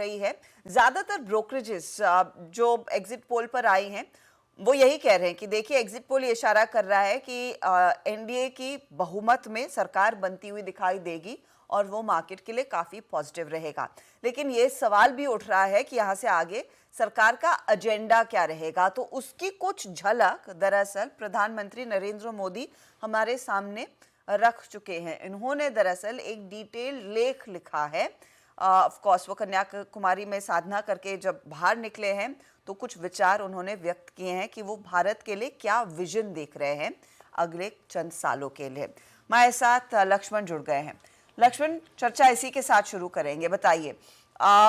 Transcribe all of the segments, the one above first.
रही है। ज्यादातर ब्रोकरेजेस जो एग्जिट पोल पर आई हैं वो यही कह रहे हैं कि देखिए, एग्जिट पोल ये इशारा कर रहा है कि एनडीए की बहुमत में सरकार बनती हुई दिखाई देगी और वो मार्केट के लिए काफी पॉजिटिव रहेगा। लेकिन ये सवाल भी उठ रहा है कि यहाँ से आगे सरकार का एजेंडा क्या रहेगा। तो उसकी कुछ झलक दरअसल प्रधानमंत्री नरेंद्र मोदी हमारे सामने रख चुके हैं। इन्होंने दरअसल एक डिटेल लेख लिखा है। ऑफ कोर्स वो कन्याकुमारी में साधना करके जब बाहर निकले हैं तो कुछ विचार उन्होंने व्यक्त किए हैं कि वो भारत के लिए क्या विजन देख रहे हैं अगले चंद सालों के लिए। हमारे साथ लक्ष्मण जुड़ गए हैं। लक्ष्मण, चर्चा इसी के साथ शुरू करेंगे। बताइए,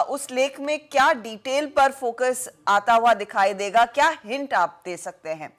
उस लेख में क्या डिटेल पर फोकस आता हुआ दिखाई देगा, क्या हिंट आप दे सकते हैं?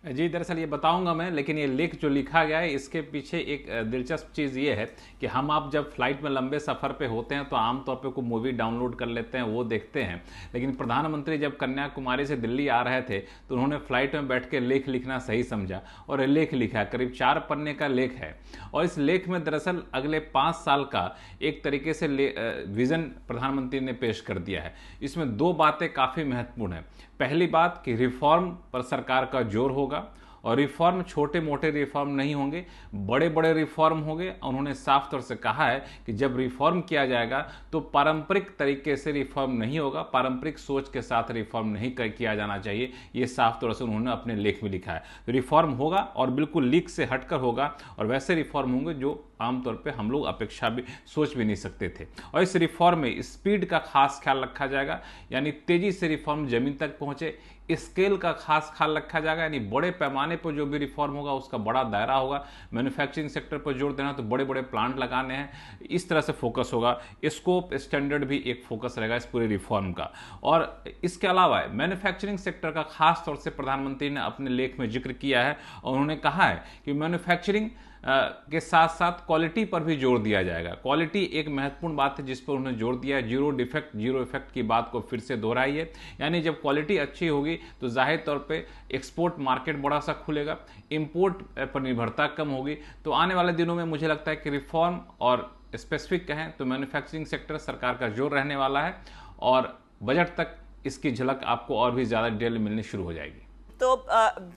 जी, दरअसल ये बताऊंगा मैं, लेकिन ये लेख जो लिखा गया है इसके पीछे एक दिलचस्प चीज़ ये है कि हम आप जब फ्लाइट में लंबे सफ़र पे होते हैं तो आमतौर पे कोई मूवी डाउनलोड कर लेते हैं, वो देखते हैं। लेकिन प्रधानमंत्री जब कन्याकुमारी से दिल्ली आ रहे थे तो उन्होंने फ्लाइट में बैठ के लेख लिखना सही समझा और ये लेख लिखा, करीब 4 पन्ने का लेख है। और इस लेख में दरअसल अगले 5 साल का एक तरीके से विज़न प्रधानमंत्री ने पेश कर दिया है। इसमें 2 बातें काफ़ी महत्वपूर्ण हैं। पहली बात कि रिफॉर्म पर सरकार का जोर होगा, और रिफॉर्म छोटे मोटे रिफॉर्म नहीं होंगे, बड़े बड़े रिफॉर्म होंगे। उन्होंने साफ तौर से कहा है कि जब रिफॉर्म किया जाएगा तो पारंपरिक तरीके से रिफॉर्म नहीं होगा, पारंपरिक सोच के साथ रिफॉर्म नहीं किया जाना चाहिए। ये साफ तौर से उन्होंने अपने लेख में लिखा है। तो रिफॉर्म होगा और बिल्कुल लीक से हटकर होगा, और वैसे रिफॉर्म होंगे जो आमतौर पे हम लोग अपेक्षा भी सोच भी नहीं सकते थे। और इस रिफॉर्म में स्पीड का खास ख्याल रखा जाएगा, यानी तेजी से रिफॉर्म जमीन तक पहुंचे। स्केल का खास ख्याल रखा जाएगा, यानी बड़े पैमाने पर जो भी रिफॉर्म होगा उसका बड़ा दायरा होगा। मैन्युफैक्चरिंग सेक्टर पर जोर देना, तो बड़े बड़े प्लांट लगाने हैं, इस तरह से फोकस होगा। स्कोप स्टैंडर्ड भी एक फोकस रहेगा इस पूरे रिफॉर्म का। और इसके अलावा मैन्युफैक्चरिंग सेक्टर का खास तौर से प्रधानमंत्री ने अपने लेख में जिक्र किया है, और उन्होंने कहा है कि मैन्युफैक्चरिंग के साथ साथ क्वालिटी पर भी जोर दिया जाएगा। क्वालिटी एक महत्वपूर्ण बात है जिस पर उन्होंने जोर दिया है। जीरो डिफेक्ट जीरो इफेक्ट की बात को फिर से दोहराई है, यानी जब क्वालिटी अच्छी होगी तो जाहिर तौर पे एक्सपोर्ट मार्केट बड़ा सा खुलेगा, इंपोर्ट पर निर्भरता कम होगी। तो आने वाले दिनों में मुझे लगता है कि रिफॉर्म और स्पेसिफिक कहें तो मैन्युफैक्चरिंग सेक्टर सरकार का जोर रहने वाला है, और बजट तक इसकी झलक आपको और भी ज़्यादा डिटेल मिलनी शुरू हो जाएगी। तो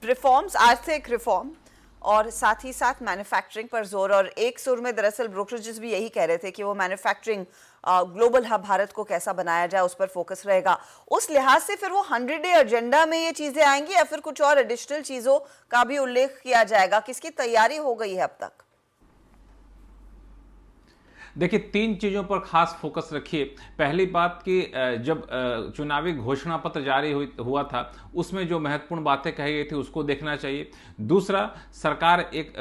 रिफॉर्म्स, आर्थिक रिफॉर्म और साथ ही साथ मैन्युफैक्चरिंग पर जोर, और एक सुर में दरअसल ब्रोकरेजेस भी यही कह रहे थे कि वो मैन्युफैक्चरिंग ग्लोबल हब भारत को कैसा बनाया जाए उस पर फोकस रहेगा। उस लिहाज से फिर वो 100 डे एजेंडा में ये चीजें आएंगी या फिर कुछ और एडिशनल चीजों का भी उल्लेख किया जाएगा? किसकी तैयारी हो गई है अब तक? देखिए, 3 चीज़ों पर खास फोकस रखिए। पहली बात कि जब चुनावी घोषणा पत्र जारी हुआ था उसमें जो महत्वपूर्ण बातें कही गई थी उसको देखना चाहिए। दूसरा, सरकार एक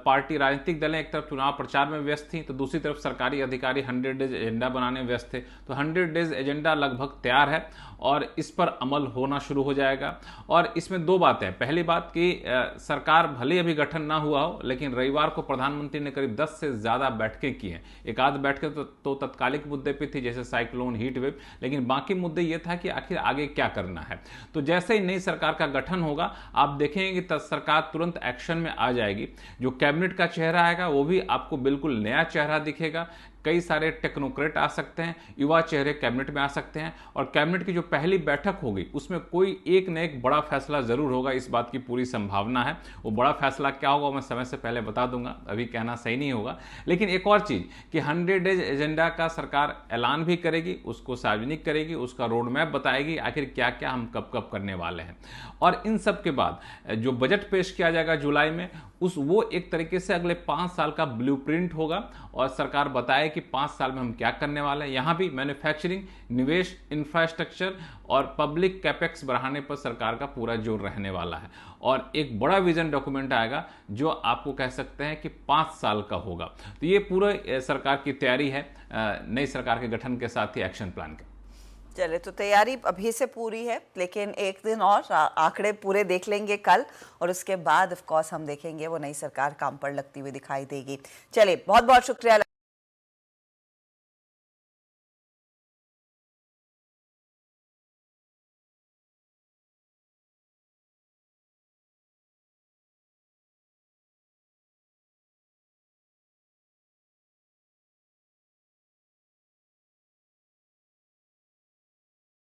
पार्टी राजनीतिक दलें एक तरफ चुनाव प्रचार में व्यस्त थी तो दूसरी तरफ सरकारी अधिकारी 100 डेज एजेंडा बनाने में व्यस्त थे। तो 100 डेज एजेंडा लगभग तैयार है और इस पर अमल होना शुरू हो जाएगा। और इसमें 2 बातें, पहली बात कि सरकार भले अभी गठन ना हुआ हो, लेकिन रविवार को प्रधानमंत्री ने करीब 10 से ज़्यादा बैठकें की हैं। एक आध बैठकें तो तत्कालिक मुद्दे पे थी जैसे साइक्लोन, हीट वेव, लेकिन बाकी मुद्दे ये था कि आखिर आगे क्या करना है। तो जैसे ही नई सरकार का गठन होगा आप देखेंगे कि सरकार तुरंत एक्शन में आ जाएगी। जो कैबिनेट का चेहरा आएगा वो भी आपको बिल्कुल नया चेहरा दिखेगा। कई सारे टेक्नोक्रेट आ सकते हैं, युवा चेहरे कैबिनेट में आ सकते हैं, और कैबिनेट की जो पहली बैठक होगी उसमें कोई एक न एक बड़ा फैसला जरूर होगा, इस बात की पूरी संभावना है। वो बड़ा फैसला क्या होगा मैं समय से पहले बता दूंगा, अभी कहना सही नहीं होगा। लेकिन एक और चीज कि 100 डेज एजेंडा का सरकार ऐलान भी करेगी, उसको सार्वजनिक करेगी, उसका रोड मैप बताएगी आखिर क्या क्या हम कब कब करने वाले हैं। और इन सब के बाद जो बजट पेश किया जाएगा जुलाई में, वो एक तरीके से अगले 5 साल का ब्लूप्रिंट होगा, और सरकार बताए कि 5 साल में हम क्या करने वाले हैं। यहां भी मैन्युफैक्चरिंग, निवेश, इंफ्रास्ट्रक्चर और पब्लिक कैपेक्स बढ़ाने पर सरकार का पूरा जोर रहने वाला है। और एक बड़ा विजन डॉक्यूमेंट आएगा जो आपको कह सकते हैं कि 5 साल का होगा। तो ये पूरा सरकार की तैयारी है नई सरकार के गठन के साथ ही एक्शन प्लान का। चले, तो तैयारी अभी से पूरी है, लेकिन एक दिन और आंकड़े पूरे देख लेंगे कल, और उसके बाद ऑफ कोर्स हम देखेंगे वो नई सरकार काम पर लगती हुई दिखाई देगी। चलिए, बहुत बहुत शुक्रिया।